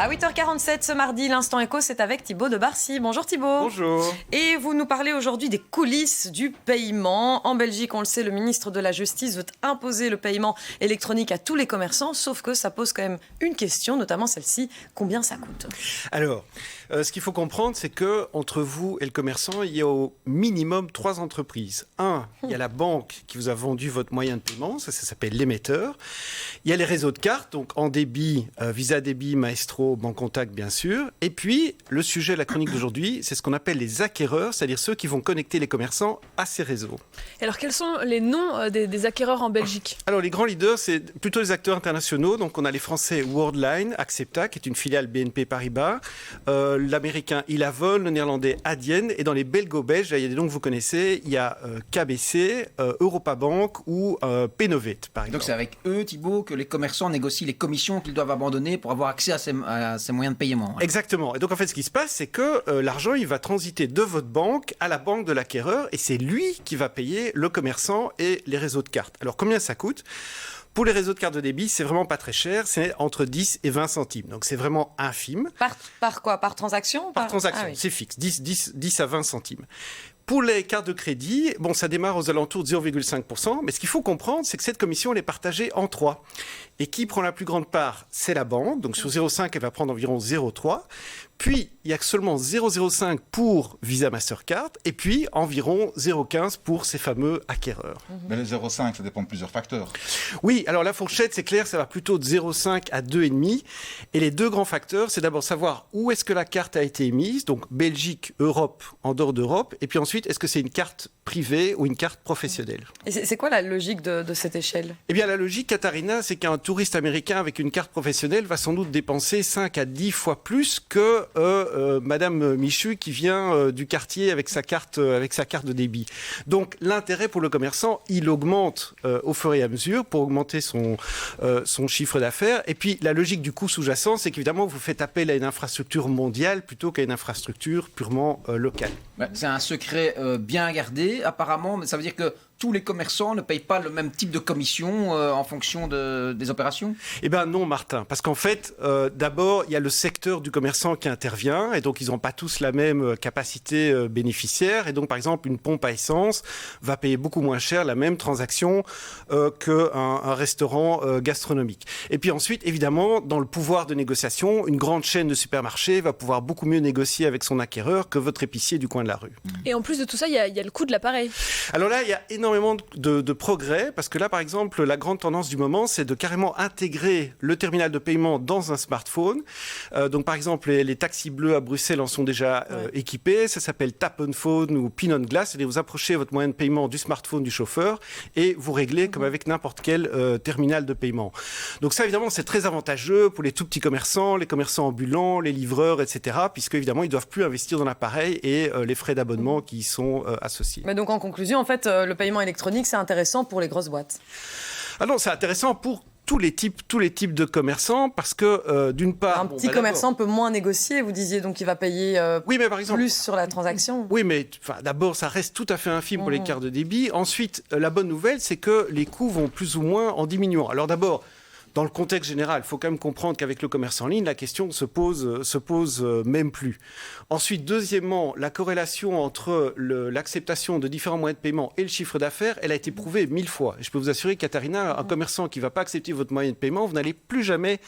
À 8h47 ce mardi, l'Instant Éco, c'est avec Thibaut de Barcy. Bonjour Thibaut. Bonjour. Et vous nous parlez aujourd'hui des coulisses du paiement. En Belgique, on le sait, le ministre de la Justice veut imposer le paiement électronique à tous les commerçants, sauf que ça pose quand même une question, notamment celle-ci, combien ça coûte ? Alors, ce qu'il faut comprendre, c'est que entre vous et le commerçant, il y a au minimum 3 entreprises. Il y a la banque qui vous a vendu votre moyen de paiement, ça s'appelle l'émetteur. Il y a les réseaux de cartes, donc en débit, Visa Débit, Maestro, Bancontact, bien sûr. Et puis, le sujet de la chronique d'aujourd'hui, c'est ce qu'on appelle les acquéreurs, c'est-à-dire ceux qui vont connecter les commerçants à ces réseaux. Alors, quels sont les noms des acquéreurs en Belgique ? Alors, les grands leaders, c'est plutôt les acteurs internationaux. Donc, on a les Français Worldline, Axepta, qui est une filiale BNP Paribas, l'américain Ilavol, le néerlandais Adyen, et dans les belgo-belges, il y a des noms que vous connaissez, il y a KBC, Europabank ou Penovet, par exemple. Donc, c'est avec eux, Thibaut, que les commerçants négocient les commissions qu'ils doivent abandonner pour avoir accès à ces moyens de paiement. Ouais. Exactement. Et donc, en fait, ce qui se passe, c'est que l'argent, il va transiter de votre banque à la banque de l'acquéreur, et c'est lui qui va payer le commerçant et les réseaux de cartes. Alors, combien ça coûte ? Pour les réseaux de cartes de débit, c'est vraiment pas très cher, c'est entre 10 et 20 centimes. Donc, c'est vraiment infime. Par quoi ? Par transaction ? Par transaction, oui. C'est fixe, 10 à 20 centimes. Pour les cartes de crédit, ça démarre aux alentours de 0,5%, mais ce qu'il faut comprendre, c'est que cette commission, elle est partagée en 3. Et qui prend la plus grande part ? C'est la banque. Donc sur 0,5, elle va prendre environ 0,3. Puis, il y a seulement 0,05 pour Visa Mastercard. Et puis, environ 0,15 pour ces fameux acquéreurs. Mais les 0,5, ça dépend de plusieurs facteurs. Oui, alors la fourchette, c'est clair, ça va plutôt de 0,5 à 2,5. Et les deux grands facteurs, c'est d'abord savoir où est-ce que la carte a été émise. Donc Belgique, Europe, en dehors d'Europe. Et puis ensuite, est-ce que c'est une carte privée ou une carte professionnelle ? Et c'est quoi la logique de cette échelle ? Eh bien, la logique, Katharina, c'est qu'un touriste américain avec une carte professionnelle va sans doute dépenser 5 à 10 fois plus que Madame Michu qui vient du quartier avec sa carte de débit. Donc, l'intérêt pour le commerçant, il augmente au fur et à mesure pour augmenter son chiffre d'affaires. Et puis, la logique du coût sous-jacent, c'est qu'évidemment, vous faites appel à une infrastructure mondiale plutôt qu'à une infrastructure purement locale. C'est un secret bien gardé, apparemment, mais ça veut dire que tous les commerçants ne payent pas le même type de commission en fonction des opérations ? Eh bien non, Martin, parce qu'en fait, d'abord, il y a le secteur du commerçant qui intervient, et donc ils n'ont pas tous la même capacité bénéficiaire, et donc par exemple, une pompe à essence va payer beaucoup moins cher la même transaction qu'un restaurant gastronomique. Et puis ensuite, évidemment, dans le pouvoir de négociation, une grande chaîne de supermarchés va pouvoir beaucoup mieux négocier avec son acquéreur que votre épicier du coin de la rue. Et en plus de tout ça, il y a le coût de l'appareil. Alors là, il y a énormément de progrès, parce que là, par exemple, la grande tendance du moment, c'est de carrément intégrer le terminal de paiement dans un smartphone. Donc, par exemple, les taxis bleus à Bruxelles en sont déjà équipés. Ça s'appelle Tap on Phone ou Pin on Glass. C'est-à-dire, vous approchez votre moyen de paiement du smartphone du chauffeur et vous réglez comme avec n'importe quel terminal de paiement. Donc ça, évidemment, c'est très avantageux pour les tout petits commerçants, les commerçants ambulants, les livreurs, etc., puisque, évidemment, ils ne doivent plus investir dans l'appareil et les frais d'abonnement qui y sont associés. Mais donc, en conclusion, en fait, le paiement électronique, c'est intéressant pour les grosses boîtes. Ah non, c'est intéressant pour tous les types de commerçants, parce que d'une part... Un petit commerçant peut moins négocier, vous disiez, donc il va payer mais par exemple, plus sur la transaction. Oui, mais d'abord, ça reste tout à fait infime pour les cartes de débit. Ensuite, la bonne nouvelle, c'est que les coûts vont plus ou moins en diminuant. Alors d'abord, dans le contexte général, il faut quand même comprendre qu'avec le commerce en ligne, la question se pose même plus. Ensuite, deuxièmement, la corrélation entre l'acceptation de différents moyens de paiement et le chiffre d'affaires, elle a été prouvée 1000 fois. Et je peux vous assurer, Katharina, un commerçant qui ne va pas accepter votre moyen de paiement, vous n'allez plus jamais...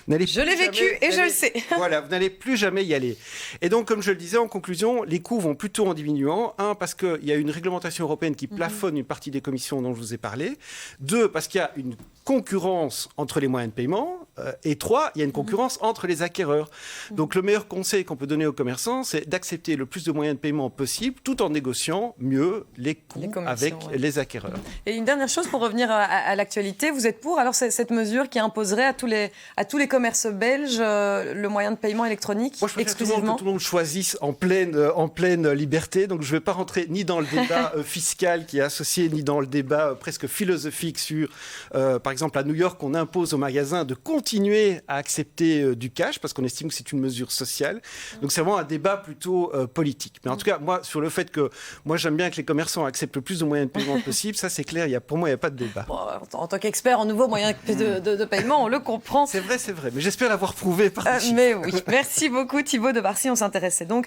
Je l'ai vécu et je le sais. Voilà, vous n'allez plus jamais y aller. Et donc, comme je le disais, en conclusion, les coûts vont plutôt en diminuant. Un, parce qu'il y a une réglementation européenne qui plafonne une partie des commissions dont je vous ai parlé. Deux, parce qu'il y a une concurrence entre les moyens de paiement. Et trois, il y a une concurrence entre les acquéreurs. Donc, le meilleur conseil qu'on peut donner aux commerçants, c'est d'accepter le plus de moyens de paiement possible, tout en négociant mieux les coûts avec les acquéreurs. Et une dernière chose, pour revenir à l'actualité, vous êtes pour alors cette mesure qui imposerait à tous les commerces belges le moyen de paiement électronique? Moi, je préfère exclusivement que tout le monde choisisse en pleine liberté. Donc, je ne vais pas rentrer ni dans le débat fiscal qui est associé, ni dans le débat presque philosophique sur, par exemple, à New York, on impose aux magasins de continuer continuer à accepter du cash parce qu'on estime que c'est une mesure sociale. Donc c'est vraiment un débat plutôt politique. Mais en tout cas, moi, sur le fait que moi j'aime bien que les commerçants acceptent le plus de moyens de paiement possible, ça c'est clair, pour moi il n'y a pas de débat. Bon, en tant qu'expert en nouveaux moyens de paiement, on le comprend. C'est vrai, mais j'espère l'avoir prouvé par des chiffres. Mais oui, merci beaucoup Thibaut de Barcy. On s'intéressait donc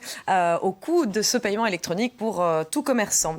au coût de ce paiement électronique pour tout commerçant.